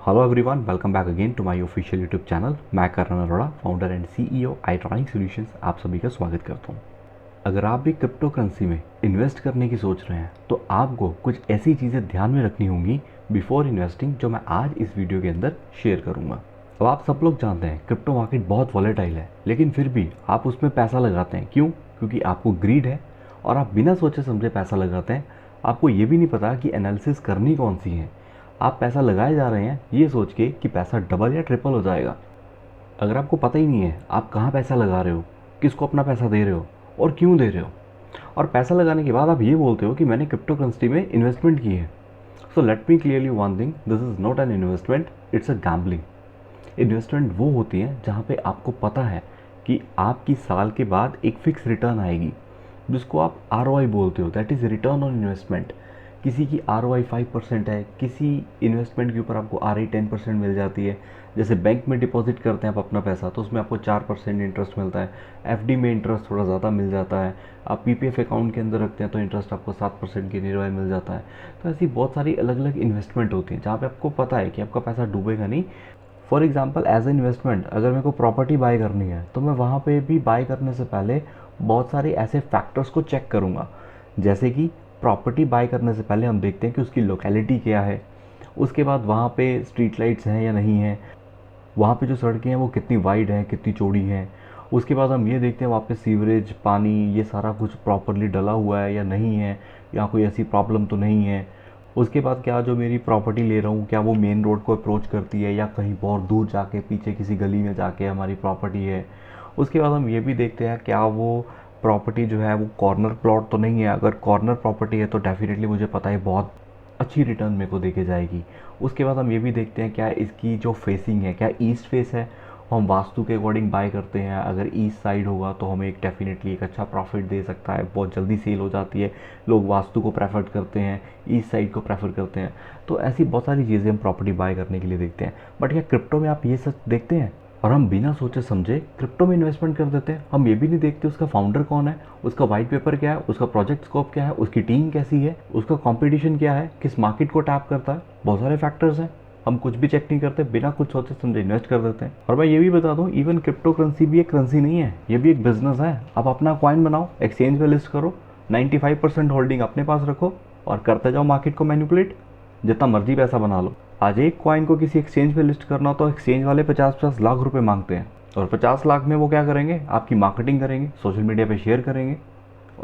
Hello everyone, welcome back again to my official YouTube channel. मैं Karan Arora, founder and CEO Itronic solutions, आप सभी का स्वागत करता हूं। अगर आप भी क्रिप्टो करेंसी में इन्वेस्ट करने की सोच रहे हैं तो आपको कुछ ऐसी चीज़ें ध्यान में रखनी होंगी बिफोर इन्वेस्टिंग, जो मैं आज इस वीडियो के अंदर शेयर करूँगा। अब आप सब लोग जानते हैं क्रिप्टो मार्केट बहुत वॉलेटाइल है, लेकिन फिर भी आप उसमें पैसा लगाते हैं। क्यों? क्योंकि आपको ग्रीड है और आप बिना सोचे समझे पैसा लगाते हैं। आपको ये भी नहीं पता कि एनालिसिस करनी कौन सी है। आप पैसा लगाए जा रहे हैं ये सोच के कि पैसा डबल या ट्रिपल हो जाएगा। अगर आपको पता ही नहीं है आप कहाँ पैसा लगा रहे हो, किसको अपना पैसा दे रहे हो और क्यों दे रहे हो, और पैसा लगाने के बाद आप ये बोलते हो कि मैंने क्रिप्टो करेंसी में इन्वेस्टमेंट की है, so let me clearly one thing, this is not an investment, it's a gambling. Investment वो होती है जहाँ पे आपको पता है कि आपकी साल के बाद एक फिक्स रिटर्न आएगी, जिसको आप ROI बोलते हो, that is return on investment. किसी की ROI 5% है, किसी इन्वेस्टमेंट के ऊपर आपको ROI 10% मिल जाती है। जैसे बैंक में डिपॉजिट करते हैं आप अपना पैसा, तो उसमें आपको 4% इंटरेस्ट मिलता है। FD में इंटरेस्ट थोड़ा ज़्यादा मिल जाता है। आप PPF अकाउंट के अंदर रखते हैं तो इंटरेस्ट आपको 7% की निर्वाह मिल जाता है। तो ऐसी बहुत सारी अलग अलग इन्वेस्टमेंट होती हैं जहाँ पे आपको पता है कि आपका पैसा डूबेगा नहीं। For example, as a investment अगर मेरे को प्रॉपर्टी बाय करनी है तो मैं वहाँ पे भी बाय करने से पहले बहुत सारे ऐसे फैक्टर्स को चेक करूँगा। जैसे कि प्रॉपर्टी बाय करने से पहले हम देखते हैं कि उसकी लोकेलिटी क्या है, उसके बाद वहाँ पे स्ट्रीट लाइट्स हैं या नहीं है, वहाँ पे जो सड़कें हैं वो कितनी वाइड हैं, कितनी चौड़ी हैं। उसके बाद हम ये देखते हैं वहाँ पे सीवरेज, पानी, ये सारा कुछ प्रॉपरली डला हुआ है या नहीं है, या कोई ऐसी प्रॉब्लम तो नहीं है। उसके बाद क्या जो मेरी प्रॉपर्टी ले रहा हूँ क्या वो मेन रोड को अप्रोच करती है या कहीं बहुत दूर जाके पीछे किसी गली में जाके हमारी प्रॉपर्टी है। उसके बाद हम ये भी देखते हैं क्या वो प्रॉपर्टी जो है वो कॉर्नर प्लॉट तो नहीं है। अगर कॉर्नर प्रॉपर्टी है तो डेफिनेटली मुझे पता है बहुत अच्छी रिटर्न मेरे को देके जाएगी। उसके बाद हम ये भी देखते हैं क्या इसकी जो फेसिंग है क्या ईस्ट फेस है। हम वास्तु के अकॉर्डिंग बाय करते हैं, अगर ईस्ट साइड होगा तो हमें एक डेफिनेटली एक अच्छा प्रॉफिट दे सकता है, बहुत जल्दी सेल हो जाती है। लोग वास्तु को प्रेफर करते हैं, ईस्ट साइड को प्रेफर करते हैं। तो ऐसी बहुत सारी चीज़ें हम प्रॉपर्टी बाय करने के लिए देखते हैं। बट क्या क्रिप्टो में आप ये सब देखते हैं? और हम बिना सोचे समझे क्रिप्टो में इन्वेस्टमेंट कर देते हैं। हम ये भी नहीं देखते उसका फाउंडर कौन है, उसका वाइट पेपर क्या है, उसका प्रोजेक्ट स्कोप क्या है, उसकी टीम कैसी है, उसका कंपटीशन क्या है, किस मार्केट को टैप करता है। बहुत सारे फैक्टर्स हैं, हम कुछ भी चेक नहीं करते, बिना कुछ सोचे समझे इन्वेस्ट कर देते हैं। और मैं ये भी बता दूं, इवन क्रिप्टो करेंसी भी एक करेंसी नहीं है, ये भी एक बिजनेस है। आप अपना कॉइन बनाओ, एक्सचेंज में लिस्ट करो, 95% होल्डिंग अपने पास रखो और करते जाओ मार्केट को मैनिपुलेट, जितना मर्जी पैसा बना लो। आज एक कॉइन को किसी एक्सचेंज पे लिस्ट करना तो एक्सचेंज वाले 50-50 लाख रुपए मांगते हैं, और 50 लाख में वो क्या करेंगे, आपकी मार्केटिंग करेंगे, सोशल मीडिया पे शेयर करेंगे,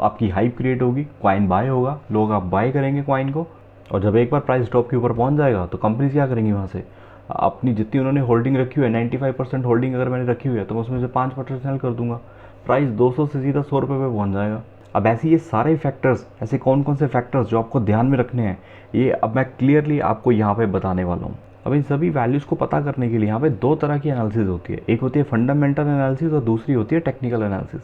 आपकी हाइप क्रिएट होगी, कॉइन बाय होगा, लोग आप बाय करेंगे कॉइन को। और जब एक बार प्राइस टॉप के ऊपर पहुंच जाएगा तो कंपनीज क्या करेंगी, वहाँ से अपनी जितनी उन्होंने होल्डिंग रखी हुई है, 95% होल्डिंग अगर मैंने रखी हुई है तो मैं उसमें से 5% सेल कर दूंगा, प्राइस 200 से सीधा 100 रुपये पे पहुँच जाएगा। अब ऐसे ये सारे फैक्टर्स, ऐसे कौन कौन से फैक्टर्स जो आपको ध्यान में रखने हैं, ये अब मैं क्लियरली आपको यहाँ पे बताने वाला हूँ। अब इन सभी वैल्यूज़ को पता करने के लिए यहाँ पे दो तरह की एनालिसिस होती है, एक होती है फंडामेंटल एनालिसिस और दूसरी होती है टेक्निकल एनालिसिस।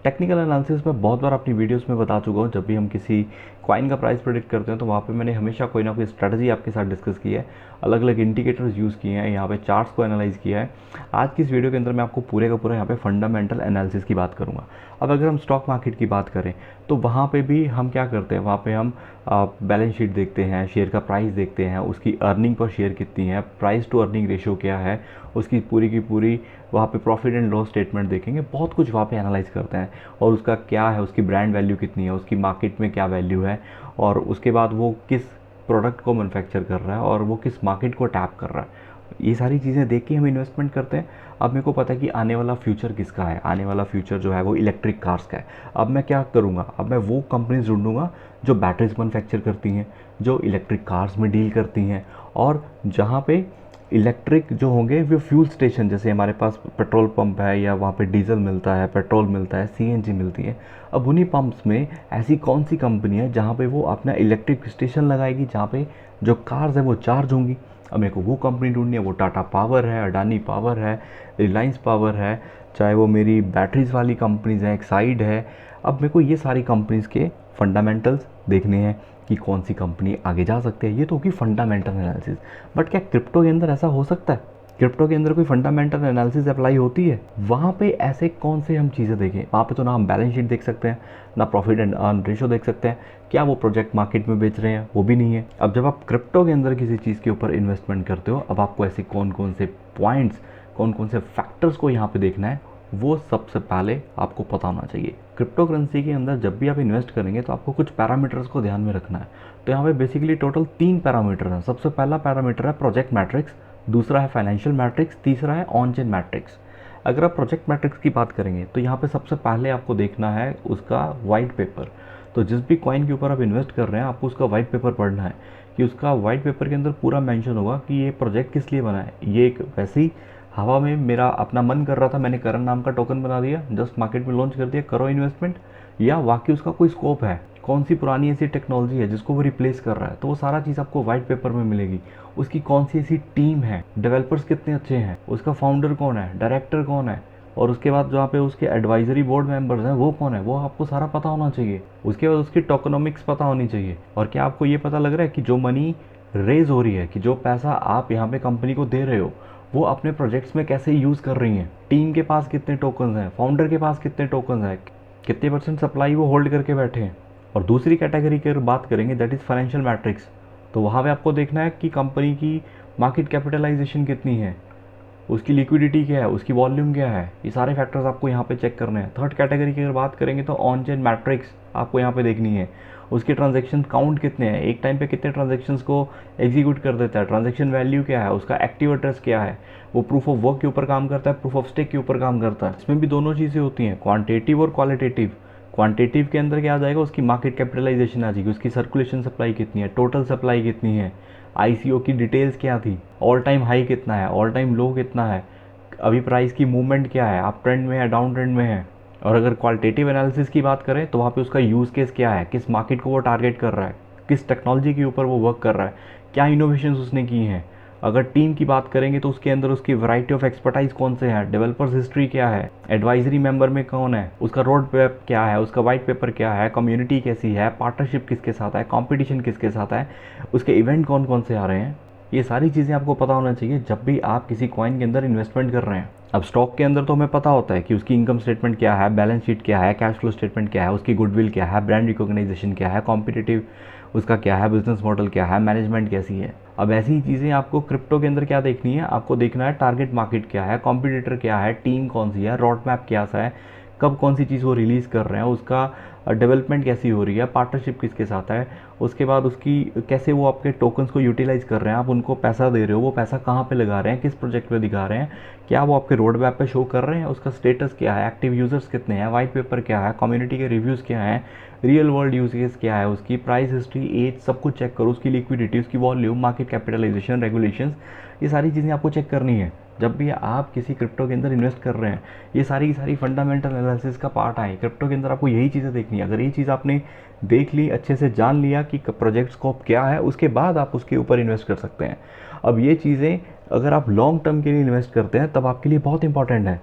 टेक्निकल एनालिसिस में बहुत बार अपनी वीडियोस में बता चुका हूँ, जब भी हम किसी कॉइन का प्राइस प्रेडिक्ट करते हैं तो वहाँ पे मैंने हमेशा कोई ना कोई स्ट्रैटेजी आपके साथ डिस्कस की है, अलग अलग इंडिकेटर्स यूज़ किए हैं, यहाँ पे चार्ट्स को एनालाइज किया है। आज की इस वीडियो के अंदर मैं आपको पूरे का पूरा यहाँ पे फंडामेंटल एनालिसिस की बात करूँगा। अब अगर हम स्टॉक मार्केट की बात करें तो वहाँ पे भी हम क्या करते हैं, वहाँ पे हम बैलेंस शीट देखते हैं, शेयर का प्राइस देखते हैं, उसकी अर्निंग पर शेयर कितनी है, प्राइस टू अर्निंग रेशियो क्या है, उसकी पूरी की पूरी वहाँ पे प्रॉफिट एंड लॉस स्टेटमेंट देखेंगे, बहुत कुछ वहाँ पे एनालाइज करते हैं। और उसका क्या है, उसकी ब्रांड वैल्यू कितनी है, उसकी मार्केट में क्या वैल्यू है, और उसके बाद वो किस प्रोडक्ट को मैन्युफैक्चर कर रहा है और वो किस मार्केट को टैप कर रहा है। ये सारी चीज़ें देख के हम इन्वेस्टमेंट करते हैं। अब मेरे को पता है कि आने वाला फ्यूचर किसका है, आने वाला फ्यूचर जो है वो इलेक्ट्रिक कार्स का है। अब मैं क्या करूँगा, अब मैं वो कंपनीज ढूंढूंगा जो बैटरीज मैन्युफैक्चर करती हैं, जो इलेक्ट्रिक कार्स में डील करती हैं, और जहाँ पे इलेक्ट्रिक जो होंगे वो फ्यूल स्टेशन, जैसे हमारे पास पेट्रोल पंप है या वहाँ पे डीजल मिलता है, पेट्रोल मिलता है, CNG मिलती है। अब उन्हीं पंप्स में ऐसी कौन सी कंपनी है जहाँ पे वो अपना इलेक्ट्रिक स्टेशन लगाएगी, जहाँ पे जो कार्स है वो चार्ज होंगी। अब मेरे को वो कंपनी ढूंढनी है, वो टाटा पावर है, अडानी पावर है, रिलायंस पावर है, चाहे वो मेरी बैटरीज वाली कंपनीज हैं, एक्साइड है। अब मेरे को ये सारी कंपनीज के फंडामेंटल्स देखने हैं कि कौन सी कंपनी आगे जा सकती है। ये तो होगी फंडामेंटल एनालिसिस। बट क्या क्रिप्टो के अंदर ऐसा हो सकता है? क्रिप्टो के अंदर कोई फंडामेंटल एनालिसिस अप्लाई होती है? वहाँ पे ऐसे कौन से हम चीज़ें देखें? वहाँ पे तो ना हम बैलेंस शीट देख सकते हैं, ना प्रॉफिट एंड अर्न रेशो देख सकते हैं, क्या वो प्रोजेक्ट मार्केट में बेच रहे हैं, वो भी नहीं है। अब जब आप क्रिप्टो के अंदर किसी चीज़ के ऊपर इन्वेस्टमेंट करते हो, अब आपको ऐसे कौन कौन से पॉइंट्स, कौन कौन से फैक्टर्स को यहाँ पे देखना है, वो सबसे पहले आपको पता होना चाहिए। क्रिप्टो करेंसी के अंदर जब भी आप इन्वेस्ट करेंगे तो आपको कुछ पैरामीटर्स को ध्यान में रखना है। तो यहाँ पे बेसिकली टोटल 3 पैरामीटर हैं। सबसे पहला पैरामीटर है प्रोजेक्ट मैट्रिक्स, दूसरा है फाइनेंशियल मैट्रिक्स, तीसरा है ऑन चेन मैट्रिक्स। अगर आप प्रोजेक्ट मैट्रिक्स की बात करेंगे तो यहाँ पे सबसे पहले आपको देखना है उसका वाइट पेपर। तो जिस भी कॉइन के ऊपर आप इन्वेस्ट कर रहे हैं आपको उसका वाइट पेपर पढ़ना है कि उसका वाइट पेपर के अंदर पूरा मेंशन होगा कि ये प्रोजेक्ट किस लिए बना है। ये एक वैसे ही हवा में मेरा अपना मन कर रहा था, मैंने करन नाम का टोकन बना दिया, जस्ट मार्केट में लॉन्च कर दिया, करो इन्वेस्टमेंट, या वाकई उसका कोई स्कोप है, कौन सी पुरानी ऐसी टेक्नोलॉजी है जिसको वो रिप्लेस कर रहा है। तो वो सारा चीज़ आपको वाइट पेपर में मिलेगी। उसकी कौन सी ऐसी टीम है, डेवलपर्स कितने अच्छे हैं, उसका फाउंडर कौन है, डायरेक्टर कौन है, और उसके बाद जहाँ पे उसके एडवाइजरी बोर्ड मेंबर्स हैं वो कौन है, वो आपको सारा पता होना चाहिए। उसके बाद उसकी टोकनोमिक्स पता होनी चाहिए। और क्या आपको ये पता लग रहा है कि जो मनी रेज हो रही है, कि जो पैसा आप यहाँ पे कंपनी को दे रहे हो, वो अपने प्रोजेक्ट्स में कैसे यूज़ कर रही हैं। टीम के पास कितने टोकन्स हैं, फाउंडर के पास कितने टोकन्स हैं, कितने % सप्लाई वो होल्ड करके बैठे हैं। और दूसरी कैटेगरी की अगर बात करेंगे दैट इज़ फाइनेंशियल मैट्रिक्स। तो वहाँ पे आपको देखना है कि कंपनी की मार्केट कैपिटलाइजेशन कितनी है, उसकी लिक्विडिटी क्या है, उसकी वॉल्यूम क्या है। ये सारे फैक्टर्स आपको यहाँ पे चेक करने हैं। थर्ड कैटेगरी की अगर बात करेंगे तो ऑन चेन मैट्रिक्स आपको यहाँ पे देखनी है। उसके ट्रांजैक्शन काउंट कितने हैं, एक टाइम पे कितने ट्रांजैक्शंस को एग्जीक्यूट कर देता है, ट्रांजैक्शन वैल्यू क्या है, उसका एक्टिव एड्रेस क्या है, वो प्रूफ ऑफ वर्क के ऊपर काम करता है, प्रूफ ऑफ स्टेक के ऊपर काम करता है। इसमें भी दोनों चीज़ें होती हैं, क्वांटिटेटिव और क्वालिटेटिव। क्वांटिटेटिव के अंदर क्या आ जाएगा, उसकी मार्केट कैपिटलाइजेशन आ जाएगी, उसकी सर्कुलेशन सप्लाई कितनी है, टोटल सप्लाई कितनी है, आईसीओ की डिटेल्स क्या थी, ऑल टाइम हाई कितना है, ऑल टाइम लो कितना है, अभी प्राइस की मूवमेंट क्या है, अप ट्रेंड में है, डाउन ट्रेंड में है। और अगर क्वालिटेटिव एनालिसिस की बात करें तो वहाँ पे उसका यूज़ केस क्या है, किस मार्केट को वो टारगेट कर रहा है, किस टेक्नोलॉजी के ऊपर वो वर्क कर रहा है, क्या इनोवेशंस उसने की हैं। अगर टीम की बात करेंगे तो उसके अंदर उसकी वैरायटी ऑफ एक्सपर्टाइज कौन से हैं, डेवलपर्स हिस्ट्री क्या है, एडवाइजरी मेंबर में कौन है, उसका रोड मैप क्या है, उसका वाइट पेपर क्या है, कम्युनिटी कैसी है, पार्टनरशिप किसके साथ है, कंपटीशन किसके साथ है, उसके इवेंट कौन कौन से आ रहे हैं। ये सारी चीज़ें आपको पता होना चाहिए जब भी आप किसी कॉइन के अंदर इन्वेस्टमेंट कर रहे हैं। अब स्टॉक के अंदर तो हमें पता होता है कि उसकी इनकम स्टेटमेंट क्या है, बैलेंस शीट क्या है, कैश फ्लो स्टेटमेंट क्या है, उसकी गुडविल क्या है, ब्रांड रिकॉग्नाइजेशन क्या है, कॉम्पिटिटिव उसका क्या है, बिजनेस मॉडल क्या है, मैनेजमेंट कैसी है। अब ऐसी ही चीज़ें आपको क्रिप्टो के अंदर क्या देखनी है, आपको देखना है टारगेट मार्केट क्या है, कॉम्पिटिटर क्या है, टीम कौन सी है, रोड मैप क्या सा है, कब कौन सी चीज़ वो रिलीज़ कर रहे हैं, उसका डेवलपमेंट कैसी हो रही है, पार्टनरशिप किसके साथ है, उसके बाद उसकी कैसे वो आपके टोकन्स को यूटिलाइज़ कर रहे हैं, आप उनको पैसा दे रहे हो, वो पैसा कहाँ पे लगा रहे हैं, किस प्रोजेक्ट पे दिखा रहे हैं, क्या वो आपके रोड मैप पे शो कर रहे हैं, उसका स्टेटस क्या है, एक्टिव यूज़र्स कितने हैं, वाइट पेपर क्या है, कम्युनिटी के रिव्यूज़ क्या हैं, रियल वर्ल्ड यूज केस क्या है, उसकी प्राइस हिस्ट्री, एज, सब कुछ चेक करो, उसकी लिक्विडिटी, उसकी वॉल्यूम, मार्केट कैपिटलाइजेशन, रेगुलेशंस, ये सारी चीज़ें आपको चेक करनी है जब भी आप किसी क्रिप्टो के अंदर इन्वेस्ट कर रहे हैं। ये सारी की सारी फंडामेंटल एनालिसिस का पार्ट है। क्रिप्टो के अंदर आपको यही चीज़ें देखनी है। अगर ये चीज़ आपने देख ली, अच्छे से जान लिया कि प्रोजेक्ट स्कोप क्या है, उसके बाद आप उसके ऊपर इन्वेस्ट कर सकते हैं। अब ये चीज़ें अगर आप लॉन्ग टर्म के लिए इन्वेस्ट करते हैं तब आपके लिए बहुत इंपॉर्टेंट है।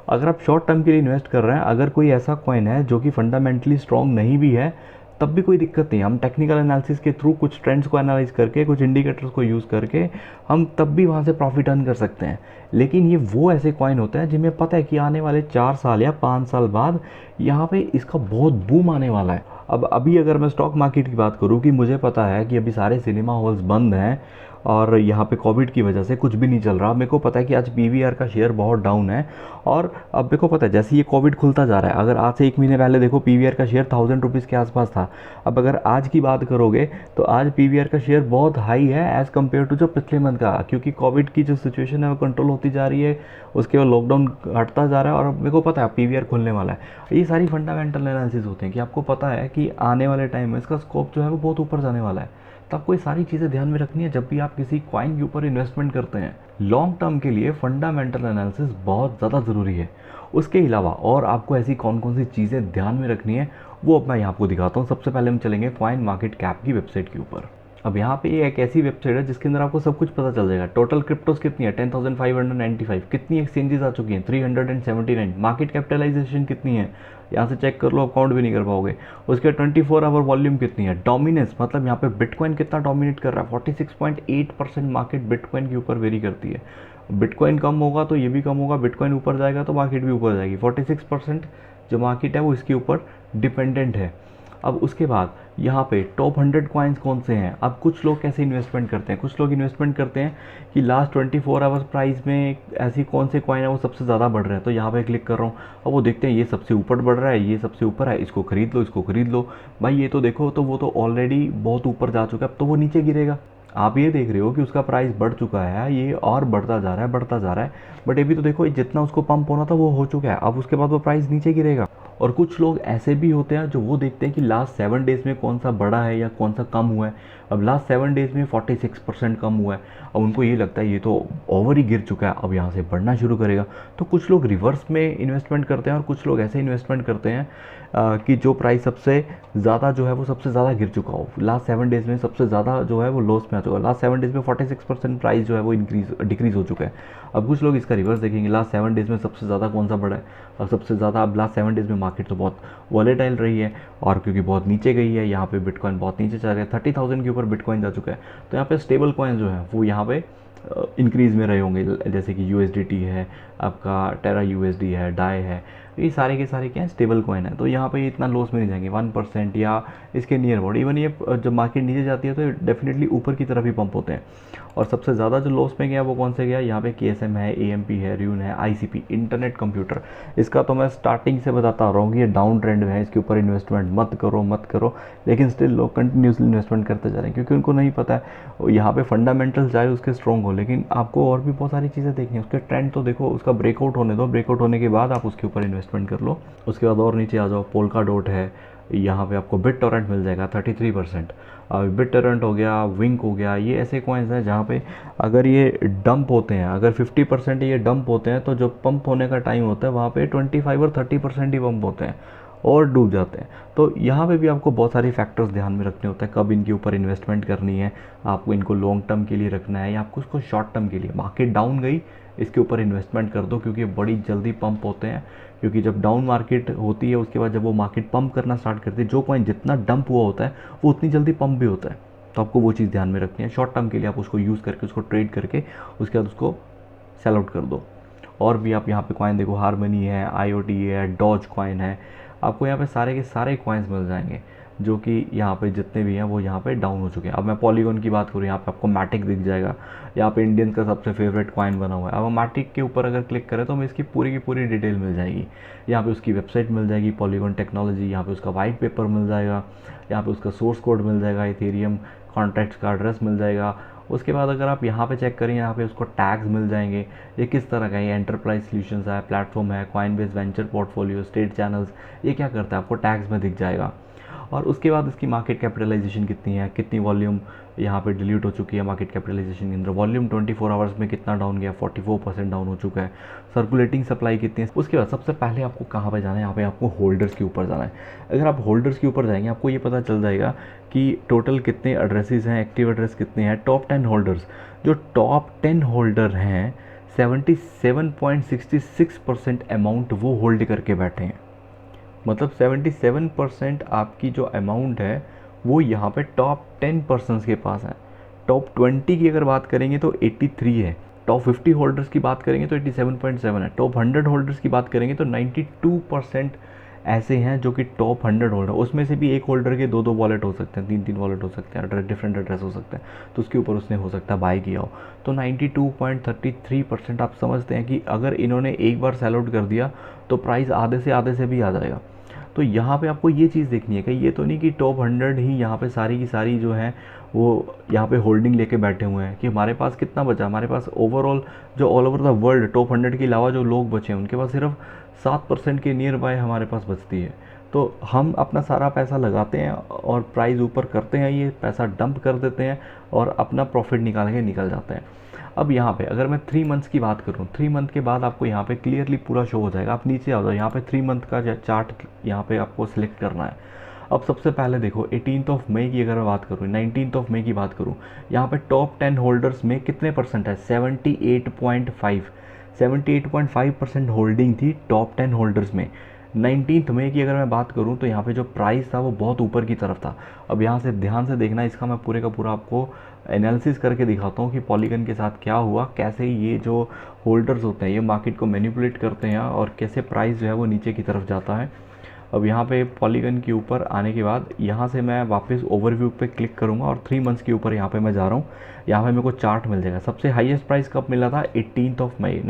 अगर आप शॉर्ट टर्म के लिए इन्वेस्ट कर रहे हैं, अगर कोई ऐसा कॉइन है जो कि फंडामेंटली स्ट्रॉन्ग नहीं भी है, तब भी कोई दिक्कत नहीं। हम टेक्निकल एनालिसिस के थ्रू कुछ ट्रेंड्स को एनालाइज करके, कुछ इंडिकेटर्स को यूज़ करके हम तब भी वहाँ से प्रॉफिट अर्न कर सकते हैं। लेकिन ये वो ऐसे कॉइन होते हैं जिनमें पता है कि आने वाले 4 साल या 5 साल बाद यहाँ पे इसका बहुत बूम आने वाला है। अब अभी अगर मैं स्टॉक मार्केट की बात करूँ कि मुझे पता है कि अभी सारे सिनेमा हॉल्स बंद हैं और यहाँ पे कोविड की वजह से कुछ भी नहीं चल रहा। मेरे को पता है कि आज पीवीआर का शेयर बहुत डाउन है और अब मेरे को पता है जैसे ये कोविड खुलता जा रहा है, अगर आज से 1 महीने पहले देखो पीवीआर का शेयर 1000 रुपीज़ के आसपास था। अब अगर आज की बात करोगे तो आज पीवीआर का शेयर बहुत हाई है एज़ कम्पेयर टू जो पिछले मंथ का, क्योंकि कोविड की जो सिचुएशन है वो कंट्रोल होती जा रही है, उसके बाद लॉकडाउन हटता जा रहा है और मेरे को पता है पीवीआर खुलने वाला है। ये सारी फंडामेंटल एनालिसिस होते हैं कि आपको पता है कि आने वाले टाइम में इसका स्कोप जो है वो बहुत ऊपर जाने वाला है। तो आपको ये सारी चीज़ें ध्यान में रखनी है जब भी आप किसी कॉइन के ऊपर इन्वेस्टमेंट करते हैं। लॉन्ग टर्म के लिए फंडामेंटल एनालिसिस बहुत ज़्यादा ज़रूरी है। उसके अलावा और आपको ऐसी कौन कौन सी चीज़ें ध्यान में रखनी है वो अब मैं यहाँ आपको दिखाता हूँ। सबसे पहले हम चलेंगे कॉइन मार्केट कैप की वेबसाइट के ऊपर। अब यहाँ पे ये एक ऐसी वेबसाइट है जिसके अंदर आपको सब कुछ पता चल जाएगा। टोटल क्रिप्टोस कितनी है 10,595, कितनी एक्सचेंजेस आ चुकी हैं 379, मार्केट कैपिटलाइजेशन कितनी है यहाँ से चेक कर लो, अकाउंट भी नहीं कर पाओगे। उसके 24 आवर वॉल्यूम कितनी है, डोमिनेंस मतलब यहाँ पे बिटकॉइन कितना डोमिनेट कर रहा है, 46.8% मार्केट बिटकॉइन के ऊपर वेरी करती है। बिटकॉइन कम होगा तो ये भी कम होगा, बिटकॉइन ऊपर जाएगा तो मार्केट भी ऊपर जाएगी। 46% जो मार्केट है वो इसके ऊपर डिपेंडेंट है। अब उसके बाद यहाँ पे टॉप 100 कॉइन्स कौन से हैं। अब कुछ लोग कैसे इन्वेस्टमेंट करते हैं, कुछ लोग इन्वेस्टमेंट करते हैं कि लास्ट 24 आवर्स प्राइस में ऐसी कौन से कॉइन है वो सबसे ज़्यादा बढ़ रहा है, तो यहाँ पे क्लिक कर रहा हूँ। अब वो देखते हैं ये सबसे ऊपर बढ़ रहा है, ये सबसे ऊपर है, इसको खरीद लो, इसको खरीद लो। भाई ये तो देखो, तो वो तो ऑलरेडी बहुत ऊपर जा चुका है, अब तो वो नीचे गिरेगा। आप ये देख रहे हो कि उसका प्राइस बढ़ चुका है, ये और बढ़ता जा रहा है, बढ़ता जा रहा है, बट ये भी तो देखो जितना उसको पंप होना था वो हो चुका है, अब उसके बाद वो प्राइस नीचे गिरेगा। और कुछ लोग ऐसे भी होते हैं जो वो देखते हैं कि लास्ट 7 डेज़ में कौन सा बढ़ा है या कौन सा कम हुआ है। अब लास्ट 7 डेज़ में 46% कम हुआ है, अब उनको ये लगता है ये तो ओवर ही गिर चुका है, अब यहाँ से बढ़ना शुरू करेगा। तो कुछ लोग रिवर्स में इन्वेस्टमेंट करते हैं और कुछ लोग ऐसे इन्वेस्टमेंट करते हैं कि जो प्राइस सबसे ज़्यादा जो है वो सबसे ज़्यादा गिर चुका हो, लास्ट 7 डेज़ में सबसे ज़्यादा जो है वो लॉस में आ चुका है। लास्ट 7 डेज़ में 46% प्राइस जो है वो डिक्रीज़ हो चुका है। अब कुछ लोग इसका रिवर्स देखेंगे, लास्ट 7 डेज़ में सबसे ज़्यादा कौन सा बढ़ा है, और सबसे ज़्यादा अब लास्ट 7 डेज़ में मार्केट तो बहुत वॉलेटाइल रही है, और क्योंकि बहुत नीचे गई है, यहाँ पे बिटकॉइन बहुत नीचे चल रहा है, 30,000 के ऊपर बिटकॉइन जा चुका है। तो यहाँ पे स्टेबल कॉइन जो है वो यहाँ पे इंक्रीज़ में रहे होंगे, जैसे कि USDT है, आपका टेरा USD है, डाई है, ये सारे के सारे क्या है स्टेबल कॉइन है। तो यहाँ पे इतना लॉस में नहीं जाएंगे, 1% या इसके नियर अबाउट। इवन ये जब मार्केट नीचे जाती है तो डेफिनेटली ऊपर की तरफ ही पंप होते हैं। और सबसे ज़्यादा जो लॉस में गया वो कौन से गया, यहाँ पे KSM है, AMP है, र्यून है, ICP इंटरनेट कंप्यूटर। इसका तो मैं स्टार्टिंग से बताता आ रहा हूँ कि ये डाउन ट्रेंड में है, इसके ऊपर इन्वेस्टमेंट मत करो मत करो, लेकिन स्टिल लोग कंटिन्यूसली इन्वेस्टमेंट करते जा रहे हैं, क्योंकि उनको नहीं पता है यहाँ पे फंडामेंटल चाहे उसके स्ट्रॉन्ग हो, लेकिन आपको और भी बहुत सारी चीज़ें देखनी है। उसके ट्रेंड तो देखो, उसका ब्रेकआउट होने दो, ब्रेकआउट होने के बाद आप उसके ऊपर इन्वेस्टमेंट कर लो। उसके बाद और नीचे आ जाओ, पोल्का डॉट है, यहाँ पे आपको बिट टोरेंट मिल जाएगा 33%। बिट टोरेंट हो गया, विंक हो गया, ये ऐसे कॉइन्स हैं जहाँ पे अगर ये डंप होते हैं, अगर 50% ये डंप होते हैं तो जो पंप होने का टाइम होता है वहाँ पे 25 और 30% ही पंप होते हैं और डूब जाते हैं। तो यहाँ पे भी आपको बहुत सारे फैक्टर्स ध्यान में रखने होते हैं, कब इनके ऊपर इन्वेस्टमेंट करनी है, आपको इनको लॉन्ग टर्म के लिए रखना है या आपको इसको शॉर्ट टर्म के लिए। मार्केट डाउन गई, इसके ऊपर इन्वेस्टमेंट कर दो, क्योंकि बड़ी जल्दी पंप होते हैं। क्योंकि जब डाउन मार्केट होती है उसके बाद जब वो मार्केट पंप करना स्टार्ट करती है, जो कॉइन जितना डंप हुआ होता है वो उतनी जल्दी पंप भी होता है। तो आपको वो चीज़ ध्यान में रखनी है, शॉर्ट टर्म के लिए आप उसको यूज़ करके, उसको ट्रेड करके उसके बाद उसको सेल आउट कर दो। और भी आप यहाँ पे कॉइन देखो, हारमनी है, IoT है, डॉज कॉइन है, आपको यहाँ पे सारे के सारे कॉइन्स मिल जाएंगे जो कि यहाँ पे जितने भी हैं वो यहाँ पे डाउन हो चुके हैं। अब मैं पॉलीगॉन की बात करूँ, यहाँ पे आपको मैटिक दिख जाएगा, यहाँ पे इंडियंस का सबसे फेवरेट कॉइन बना हुआ है। अब मैटिक के ऊपर अगर क्लिक करें तो हमें इसकी पूरी की पूरी डिटेल मिल जाएगी। यहाँ पे उसकी वेबसाइट मिल जाएगी, पॉलीगॉन टेक्नोलॉजी, यहाँ पे उसका वाइट पेपर मिल जाएगा, यहाँ पे उसका सोर्स कोड मिल जाएगा, इथेरियम कॉन्ट्रैक्ट्स का एड्रेस मिल जाएगा। उसके बाद अगर आप यहाँ पे चेक करें, यहाँ पे उसको टैग्स मिल जाएंगे, ये किस तरह का है, ये एंटरप्राइज सॉल्यूशंस है, प्लेटफॉर्म है, coin base venture portfolio, state channels, ये क्या करता है आपको टैग्स में दिख जाएगा। और उसके बाद इसकी मार्केट कैपिटलाइजेशन कितनी है, कितनी वॉल्यूम यहाँ पे डिलीट हो चुकी है मार्केट कैपिटलाइजेशन के अंदर, वॉल्यूम 24 आवर्स में कितना डाउन गया, 44% डाउन हो चुका है, सर्कुलेटिंग सप्लाई कितनी है। उसके बाद सबसे पहले आपको कहाँ पे जाना है, यहाँ पे आपको होल्डर्स के ऊपर जाना है। अगर आप होल्डर्स के ऊपर जाएंगे आपको ये पता चल जाएगा कि टोटल कितने एड्रेसेस हैं, एक्टिव एड्रेस कितने हैं, टॉप 10 होल्डर्स। जो टॉप 10 होल्डर हैं 77.66% अमाउंट वो होल्ड करके बैठे हैं। मतलब 77% आपकी जो अमाउंट है वो यहाँ पे टॉप 10 पर्सनस के पास है। टॉप 20 की अगर बात करेंगे तो 83 है, टॉप 50 होल्डर्स की बात करेंगे तो 87.7 है, टॉप 100 होल्डर्स की बात करेंगे तो 92% ऐसे हैं जो कि टॉप 100 होल्डर। उसमें से भी एक होल्डर के 2-2 वॉलेट हो सकते हैं, 3-3 वॉलेट हो सकते हैं, डिफरेंट एड्रेस हो सकते हैं, तो उसके ऊपर उसने हो सकता है बाय किया हो। तो 92.33% आप समझते हैं कि अगर इन्होंने एक बार सेल आउट कर दिया तो प्राइस आधे से भी आ जाएगा। तो यहाँ पे आपको ये चीज़ देखनी है कि ये तो नहीं कि टॉप 100 ही यहाँ पे सारी की सारी जो है वो यहाँ पे होल्डिंग लेके बैठे हुए हैं कि हमारे पास कितना बचा। हमारे पास ओवरऑल जो all over the world top 100 के अलावा जो लोग बचे हैं उनके पास सिर्फ 7% के नियर बाय हमारे पास बचती है। तो हम अपना सारा पैसा लगाते हैं और प्राइस ऊपर करते हैं, ये पैसा डंप कर देते हैं और अपना प्रॉफिट निकाल के निकल जाते हैं। अब यहाँ पे अगर मैं 3 मंथ्स की बात करूँ, 3 मंथ के बाद आपको यहाँ पे क्लियरली पूरा शो हो जाएगा। आप नीचे आ जाओ, यहाँ पे 3 मंथ का चार्ट यहाँ पे आपको सिलेक्ट करना है। अब सबसे पहले देखो 18 मई की अगर मैं बात करूँ, 19 मई की बात करूँ, यहाँ पे टॉप 10 होल्डर्स में कितने परसेंट है, 78.5 78.5% होल्डिंग थी टॉप 10 होल्डर्स में। 19 मई की अगर मैं बात करूं तो यहाँ पे जो प्राइस था वो बहुत ऊपर की तरफ था। अब यहाँ से ध्यान से देखना, इसका मैं पूरे का पूरा आपको एनालिसिस करके दिखाता हूँ कि पॉलीगन के साथ क्या हुआ, कैसे ये जो होल्डर्स होते हैं ये मार्केट को मैनिपुलेट करते हैं और कैसे प्राइस जो है वो नीचे की तरफ जाता है। अब यहाँ पे पॉलीगन के ऊपर आने के बाद यहाँ से मैं वापस ओवरव्यू पे क्लिक करूँगा और 3 मंथ्स के ऊपर यहाँ पे मैं जा रहा हूँ। यहाँ पे मेरे को चार्ट मिल जाएगा। सबसे हाईएस्ट प्राइस कब मिला था? 18 मई,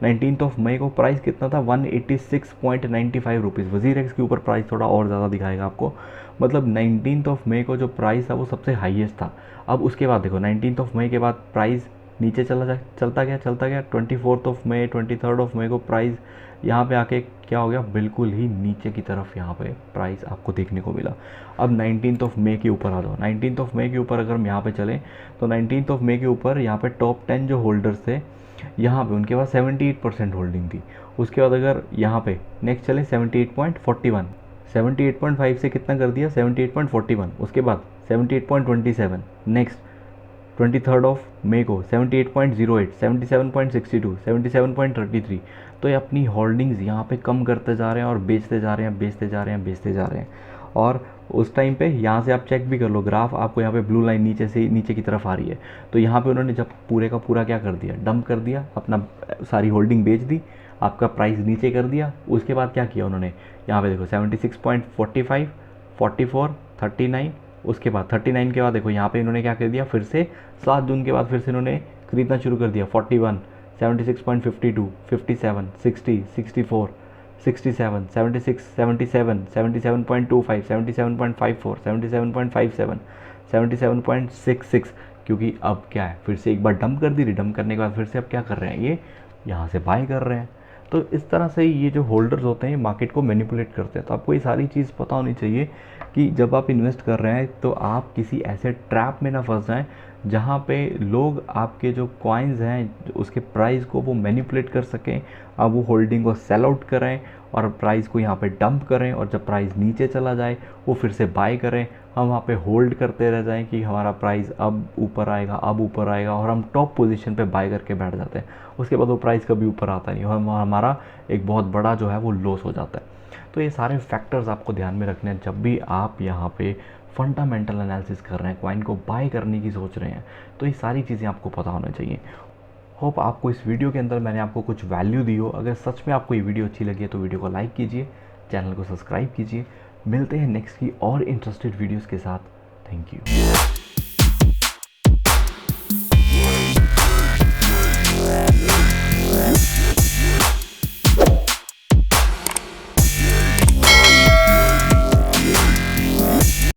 19 मई को प्राइस कितना था? 186.95 रुपीज़। वजीर एक्स के ऊपर प्राइस थोड़ा और ज़्यादा दिखाएगा आपको। मतलब 19 मई को जो प्राइस था वो सबसे हाईएस्ट था। अब उसके बाद देखो 19 मई के बाद प्राइस नीचे चलता गया 24 मई, 23 मई को प्राइस यहाँ पे आके क्या हो गया? बिल्कुल ही नीचे की तरफ यहाँ पे प्राइस आपको देखने को मिला। अब 19 मई के ऊपर आ जाओ। 19 मई के ऊपर अगर हम यहाँ पे चलें तो 19 मई के ऊपर यहाँ पे टॉप 10 जो होल्डर्स थे यहाँ पे उनके पास 78% होल्डिंग थी। उसके बाद अगर यहाँ पे नेक्स्ट चले 78.41, 78.5 से कितना कर दिया? 78.41। उसके बाद 78.27, नेक्स्ट 23 मई को 78.08, 77.62, 77.33। तो ये अपनी होल्डिंग्स यहाँ पे कम करते जा रहे हैं और बेचते जा रहे हैं। और उस टाइम पे यहाँ से आप चेक भी कर लो ग्राफ, आपको यहाँ पे ब्लू लाइन नीचे से नीचे की तरफ आ रही है। तो यहाँ पे उन्होंने जब पूरे का पूरा क्या कर दिया? डंप कर दिया, अपना सारी होल्डिंग बेच दी, आपका प्राइस नीचे कर दिया। उसके बाद क्या किया उन्होंने? यहाँ पे देखो 76.45, 44, 39। उसके बाद 39 के बाद देखो यहाँ पे इन्होंने क्या कर दिया? फिर से 7 जून के बाद फिर से इन्होंने खरीदना शुरू कर दिया। 41, 76.52, 57, 60, 64, 67, 76, 77, 77.25, 77.54, 77.57, 77.66। क्योंकि अब क्या है, फिर से एक बार डंप कर दी, रिडम्प करने के बाद फिर से अब क्या कर रहे हैं? ये यहाँ से बाय कर रहे हैं। तो इस तरह से ये जो होल्डर्स होते हैं मार्केट को मैनिपुलेट करते हैं। तो आपको ये सारी चीज़ पता होनी चाहिए कि जब आप इन्वेस्ट कर रहे हैं तो आप किसी ऐसे ट्रैप में ना फंस जाएं जहाँ पे लोग आपके जो कॉइन्स हैं उसके प्राइस को वो मैनिपुलेट कर सकें, आप वो होल्डिंग को सेल आउट करें और प्राइस को यहाँ पे डंप करें, और जब प्राइस नीचे चला जाए वो फिर से बाय करें। हम वहाँ पे होल्ड करते रह जाएं कि हमारा प्राइस अब ऊपर आएगा और हम टॉप पोजीशन पे बाय करके बैठ जाते हैं। उसके बाद वो प्राइस कभी ऊपर आता नहीं और हमारा एक बहुत बड़ा जो है वो लॉस हो जाता है। तो ये सारे फैक्टर्स आपको ध्यान में रखने हैं जब भी आप यहाँ पे फंडामेंटल एनालिसिस कर रहे हैं, कॉइन को बाय करने की सोच रहे हैं। तो ये सारी चीज़ें आपको पता होना चाहिए। होप आपको इस वीडियो के अंदर मैंने आपको कुछ वैल्यू दी हो। अगर सच में आपको ये वीडियो अच्छी लगी है तो वीडियो को लाइक कीजिए, चैनल को सब्सक्राइब कीजिए। मिलते हैं नेक्स्ट की और इंटरेस्टेड वीडियोज़ के साथ। Thank you.